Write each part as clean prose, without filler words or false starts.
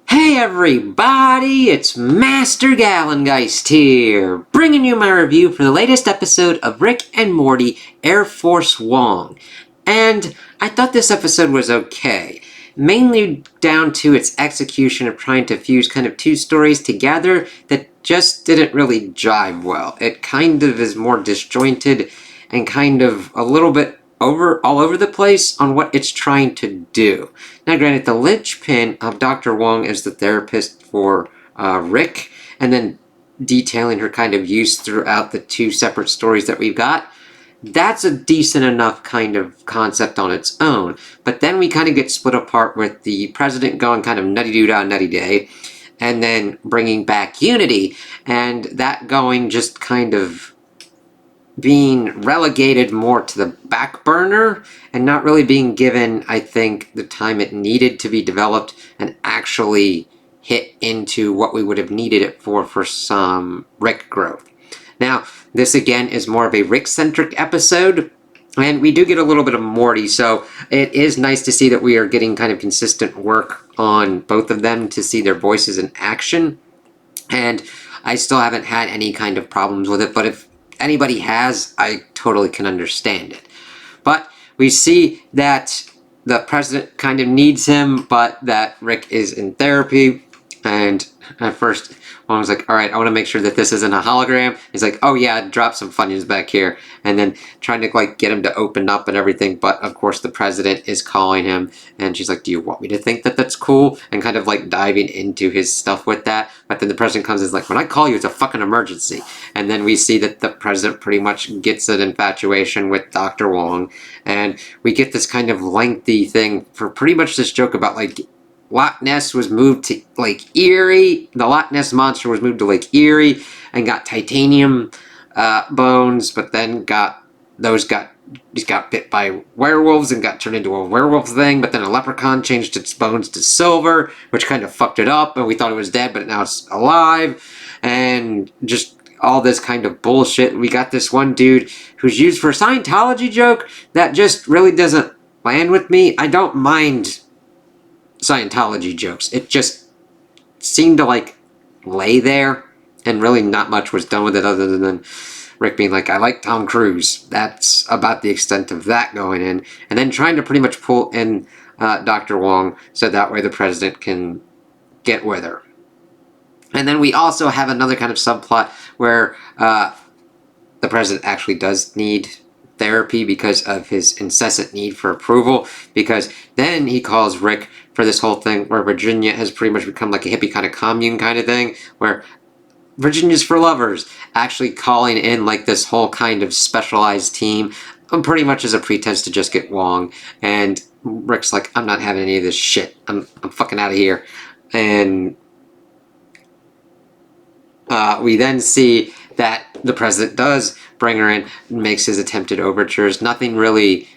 Hey everybody, it's Master Gallengeist here, bringing you my review for the latest episode of Rick and Morty Air Force Wong. And I thought this episode was okay, mainly down to its execution of trying to fuse kind of two stories together that just didn't really jive well. It kind of is more disjointed and kind of a little bit all over the place on what it's trying to do. Now, granted, the linchpin of Dr. Wong as the therapist for Rick, and then detailing her kind of use throughout the two separate stories that we've got, that's a decent enough kind of concept on its own. But then we kind of get split apart with the president going kind of nutty-doo-dah, nutty-day, and then bringing back unity, and that going just kind of being relegated more to the back burner and not really being given, I think, the time it needed to be developed and actually hit into what we would have needed it for some Rick growth. Now, this again is more of a Rick-centric episode, and we do get a little bit of Morty, so it is nice to see that we are getting kind of consistent work on both of them to see their voices in action. And I still haven't had any kind of problems with it, but if anybody has, I totally can understand it. But we see that the president kind of needs him, but that Rick is in therapy, and at first Wong was like, alright, I want to make sure that this isn't a hologram. He's like, oh yeah, drop some Funyuns back here, and then trying to like get him to open up and everything, but of course the president is calling him, and she's like, do you want me to think that that's cool? And kind of like diving into his stuff with that, but then the president comes and is like, when I call you, it's a fucking emergency. And then we see that the president pretty much gets an infatuation with Dr. Wong, and we get this kind of lengthy thing for pretty much this joke about like Loch Ness was moved to Lake Erie. The Loch Ness Monster was moved to Lake Erie and got titanium bones, but then got bit by werewolves and got turned into a werewolf thing, but then a leprechaun changed its bones to silver, which kind of fucked it up, and we thought it was dead, but now it's alive, and just all this kind of bullshit. We got this one dude who's used for a Scientology joke that just really doesn't land with me. I don't mind Scientology jokes. It just seemed to like lay there, and really not much was done with it other than Rick being like, I like Tom Cruise. That's about the extent of that going in. And then trying to pretty much pull in Dr. Wong so that way the president can get with her. And then we also have another kind of subplot where the president actually does need therapy because of his incessant need for approval, because then he calls Rick for this whole thing where Virginia has pretty much become like a hippie kind of commune kind of thing, where Virginia's for lovers, actually calling in like this whole kind of specialized team, pretty much as a pretense to just get Wong. And Rick's like, I'm not having any of this shit. I'm fucking out of here. And we then see that the president does bring her in and makes his attempted overtures. Nothing really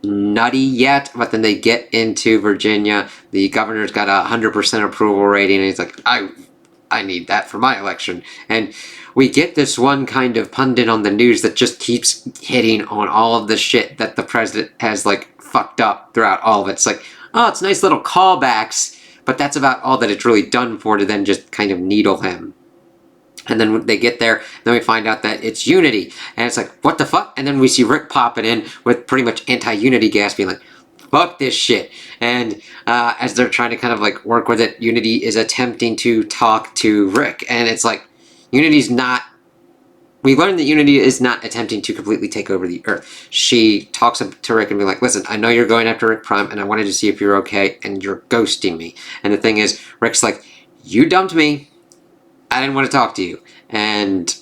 nutty yet, but then they get into Virginia. The governor's got a 100% approval rating, and he's like, I need that for my election. And we get this one kind of pundit on the news that just keeps hitting on all of the shit that the president has like fucked up throughout all of it. It's like, oh, it's nice little callbacks, but that's about all that it's really done for, to then just kind of needle him. And then they get there, then we find out that it's Unity. And it's like, what the fuck? And then we see Rick popping in with pretty much anti-Unity gas, being like, fuck this shit. And as they're trying to kind of like work with it, Unity is attempting to talk to Rick. And it's like, Unity's not... We learned that Unity is not attempting to completely take over the Earth. She talks to Rick and be like, listen, I know you're going after Rick Prime, and I wanted to see if you're okay, and you're ghosting me. And the thing is, Rick's like, you dumped me. I didn't want to talk to you. And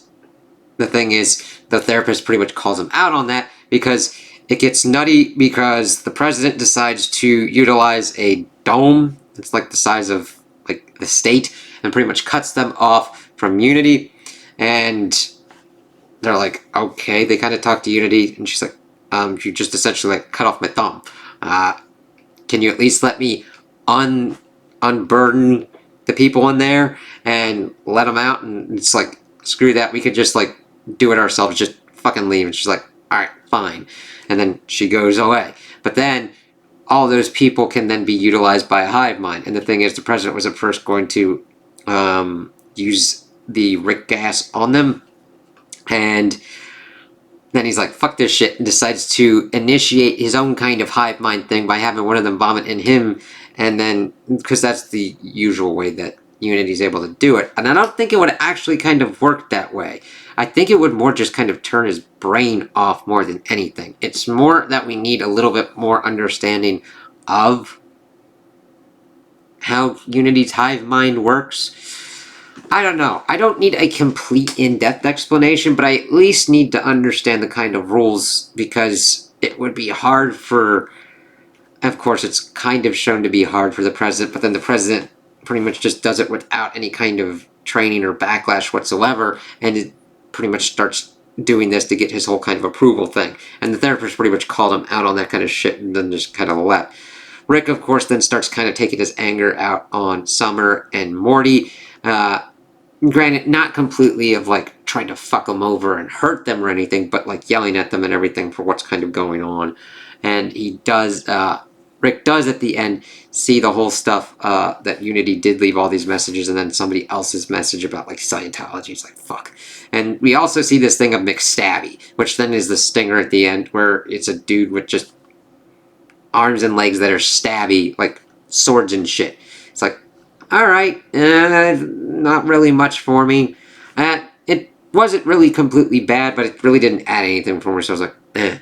the thing is, the therapist pretty much calls him out on that, because it gets nutty because the president decides to utilize a dome that's like the size of like the state, and pretty much cuts them off from Unity. And they're like, okay. They kind of talk to Unity, and she's like, you just essentially like cut off my thumb. Can you at least let me unburden the people in there and let them out? And it's like, screw that, we could just like do it ourselves, just fucking leave. And she's like, alright, fine. And then she goes away. But then all those people can then be utilized by a hive mind. And the thing is, the president was at first going to use the Rick gas on them, and then he's like, fuck this shit, and decides to initiate his own kind of hive mind thing by having one of them vomit in him, and then, because that's the usual way that Unity's able to do it. And I don't think it would actually kind of work that way. I think it would more just kind of turn his brain off more than anything. It's more that we need a little bit more understanding of how Unity's hive mind works. I don't know. I don't need a complete in-depth explanation, but I at least need to understand the kind of rules, because it would be hard for... Of course, it's kind of shown to be hard for the president, but then the president pretty much just does it without any kind of training or backlash whatsoever, and it pretty much starts doing this to get his whole kind of approval thing. And the therapist pretty much called him out on that kind of shit and then just kind of left. Rick, of course, then starts kind of taking his anger out on Summer and Morty. Granted, not completely of like trying to fuck them over and hurt them or anything, but like yelling at them and everything for what's kind of going on. And he does, Rick does at the end see the whole stuff that Unity did leave all these messages, and then somebody else's message about like Scientology. It's like, fuck. And we also see this thing of McStabby, which then is the stinger at the end, where it's a dude with just arms and legs that are stabby, like swords and shit. It's like, alright, not really much for me. It wasn't really completely bad, but it really didn't add anything for me, so I was like, eh.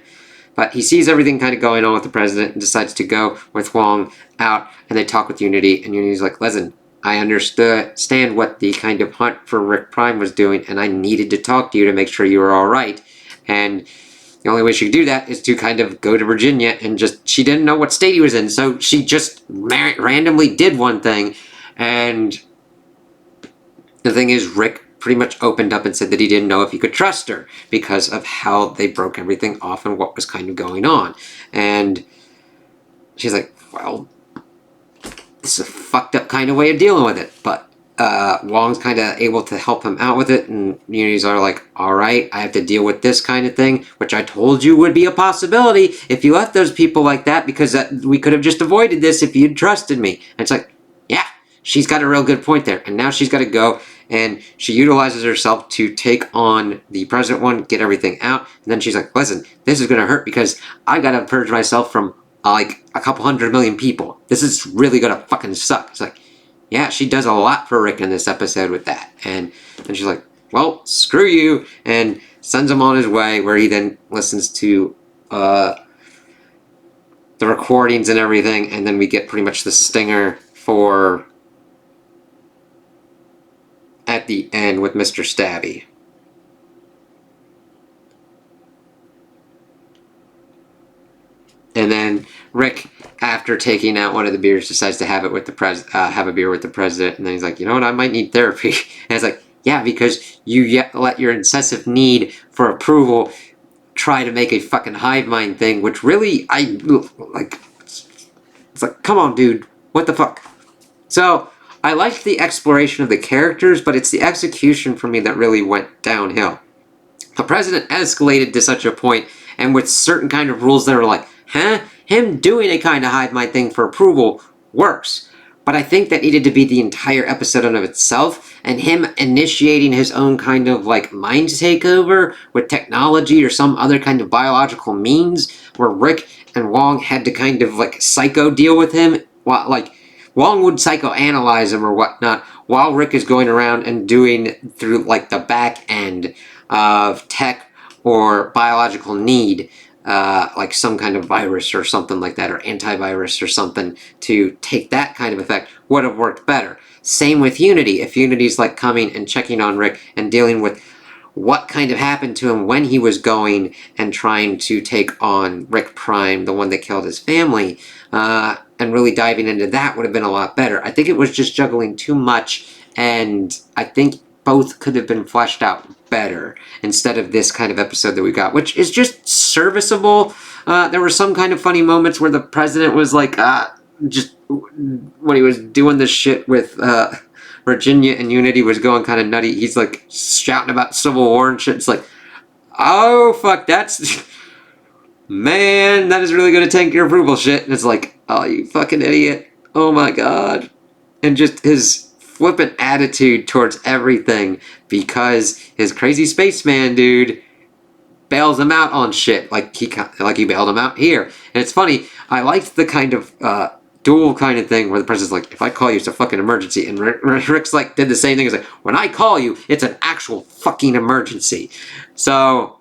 But he sees everything kind of going on with the president and decides to go with Wong out, and they talk with Unity, and Unity's like, listen, I understand what the kind of hunt for Rick Prime was doing, and I needed to talk to you to make sure you were alright. And the only way she could do that is to kind of go to Virginia, and just, she didn't know what state he was in, so she just randomly did one thing. And the thing is, Rick pretty much opened up and said that he didn't know if he could trust her because of how they broke everything off and what was kind of going on. And she's like, well, this is a fucked up kind of way of dealing with it. But Wong's kind of able to help him out with it, and Unities are like, alright, I have to deal with this kind of thing, which I told you would be a possibility if you left those people like that, because we could have just avoided this if you'd trusted me. And it's like, yeah, she's got a real good point there. And now she's got to go, and she utilizes herself to take on the president one, get everything out, and then she's like, listen, this is going to hurt because I got to purge myself from like a couple 100 million people. This is really going to fucking suck. It's like, yeah, she does a lot for Rick in this episode with that. And she's like, well, screw you, and sends him on his way, where he then listens to the recordings and everything, and then we get pretty much the stinger for at the end with Mr. Stabby. And then Rick, after taking out one of the beers, decides to have it with the have a beer with the president. And then he's like, you know what, I might need therapy. And it's like, yeah, because you let your incessant need for approval try to make a fucking hive mind thing, which really, it's like, come on, dude, what the fuck? So I liked the exploration of the characters, but it's the execution for me that really went downhill. The president escalated to such a point, and with certain kind of rules that are like, huh? Him doing a kind of hive mind thing for approval works. But I think that needed to be the entire episode in of itself, and him initiating his own kind of like mind takeover with technology or some other kind of biological means, where Rick and Wong had to kind of like psycho deal with him, while like Wong would psychoanalyze him or whatnot, while Rick is going around and doing through like the back end of tech or biological need, like some kind of virus or something like that, or antivirus or something, to take that kind of effect, would have worked better. Same with Unity. If Unity's like coming and checking on Rick and dealing with what kind of happened to him when he was going and trying to take on Rick Prime, the one that killed his family, and really diving into that would have been a lot better. I think it was just juggling too much, and I think both could have been fleshed out better instead of this kind of episode that we got, which is just serviceable. There were some kind of funny moments where the president was like, just when he was doing this shit with Virginia and Unity was going kind of nutty. He's like shouting about Civil War and shit. It's like, oh fuck, that's man, that is really gonna tank your approval shit. And it's like, oh, you fucking idiot. Oh my god. And just his flippant attitude towards everything because his crazy spaceman dude bails him out on shit like he bailed him out here. And it's funny, I liked the kind of dual kind of thing where the president's like, if I call you, it's a fucking emergency. And Rick's like, did the same thing. He's like, when I call you, it's an actual fucking emergency. So,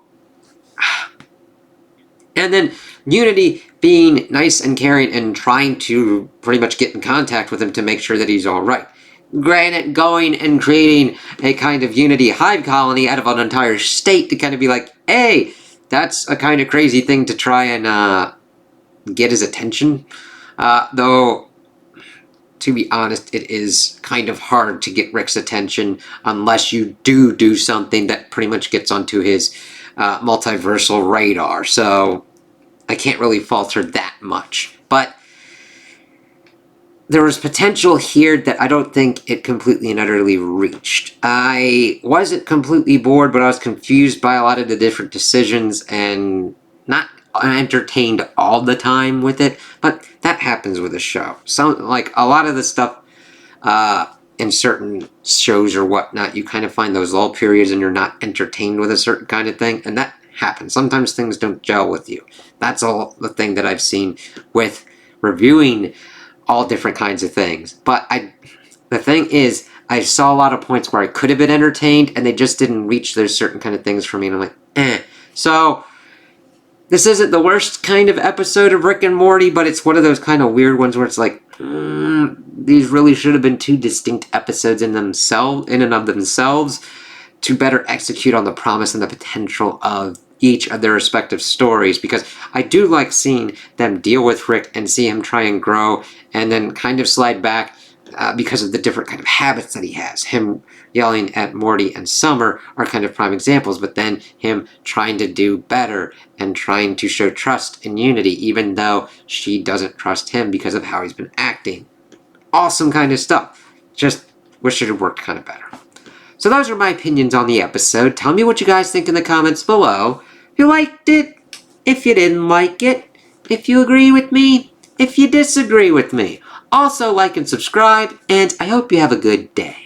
and then Unity being nice and caring and trying to pretty much get in contact with him to make sure that he's all right. Granted, going and creating a kind of Unity hive colony out of an entire state to kind of be like, hey, that's a kind of crazy thing to try and get his attention. Though, to be honest, it is kind of hard to get Rick's attention unless you do something that pretty much gets onto his multiversal radar. So I can't really falter that much. But there was potential here that I don't think it completely and utterly reached. I wasn't completely bored, but I was confused by a lot of the different decisions and not entertained all the time with it. But that happens with a show. Like a lot of the stuff in certain shows or whatnot, you kind of find those lull periods and you're not entertained with a certain kind of thing, and that happens. Sometimes things don't gel with you. That's all the thing that I've seen with reviewing all different kinds of things. But the thing is, I saw a lot of points where I could have been entertained, and they just didn't reach those certain kind of things for me, and I'm like, eh. So, this isn't the worst kind of episode of Rick and Morty, but it's one of those kind of weird ones where it's like, these really should have been two distinct episodes in and of themselves to better execute on the promise and the potential of each of their respective stories, because I do like seeing them deal with Rick and see him try and grow and then kind of slide back because of the different kind of habits that he has. Him yelling at Morty and Summer are kind of prime examples, but then him trying to do better and trying to show trust in Unity even though she doesn't trust him because of how he's been acting. Awesome kind of stuff. Just wish it had worked kind of better. So those are my opinions on the episode. Tell me what you guys think in the comments below. If you liked it, if you didn't like it, if you agree with me, if you disagree with me. Also like and subscribe, and I hope you have a good day.